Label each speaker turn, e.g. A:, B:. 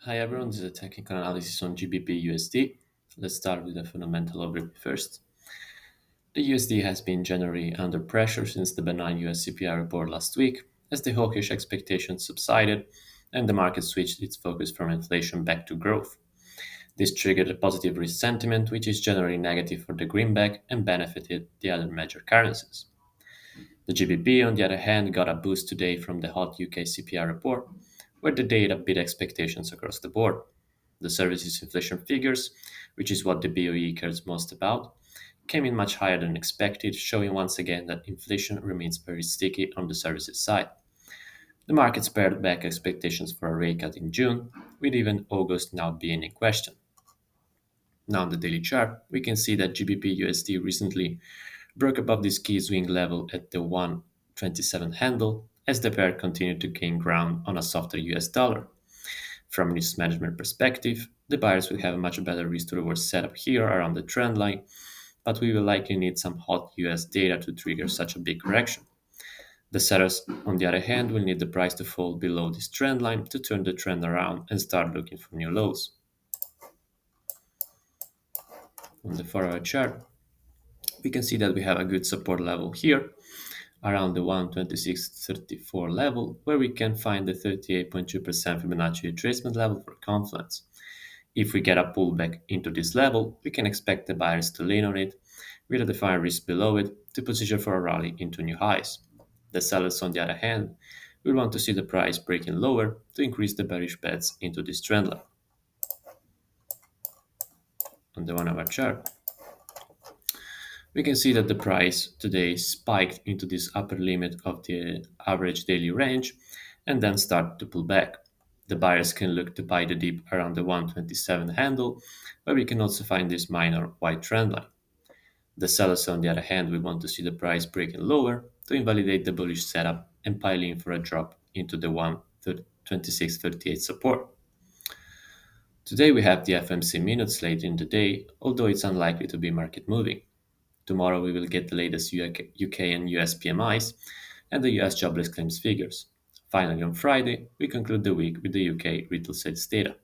A: Hi everyone, this is a technical analysis on GBPUSD. Let's start with the fundamental overview first. The USD has been generally under pressure since the benign US CPI report last week, as the hawkish expectations subsided and the market switched its focus from inflation back to growth. This triggered a positive risk sentiment, which is generally negative for the greenback and benefited the other major currencies. The GBP, on the other hand, got a boost today from the hot UK CPI report, where the data beat expectations across the board. The services inflation figures, which is what the BOE cares most about, came in much higher than expected, showing once again that inflation remains very sticky on the services side. The market pared back expectations for a rate cut in June, with even August now being in question. Now on the daily chart, we can see that GBP USD recently broke above this key swing level at the 127 handle as the pair continued to gain ground on a softer US dollar. From a risk management perspective, the buyers will have a much better risk to reward setup here around the trend line, but we will likely need some hot US data to trigger such a big correction. The sellers, on the other hand, will need the price to fall below this trend line to turn the trend around and start looking for new lows. On the 4-hour chart, we can see that we have a good support level here around the 126.34 level, where we can find the 38.2% Fibonacci retracement level for confluence. If we get a pullback into this level, we can expect the buyers to lean on it with a defined risk below it to position for a rally into new highs. The sellers, on the other hand, will want to see the price breaking lower to increase the bearish bets into this trend line. On the 1-hour chart, we can see that the price today spiked into this upper limit of the average daily range and then started to pull back. The buyers can look to buy the dip around the 127 handle, where we can also find this minor white trend line. The sellers, on the other hand, will want to see the price breaking lower to invalidate the bullish setup and pile in for a drop into the 126.38 support. Today we have the FMC minutes late in the day, although it's unlikely to be market moving. Tomorrow we will get the latest UK and US PMIs and the US jobless claims figures. Finally, on Friday, we conclude the week with the UK retail sales data.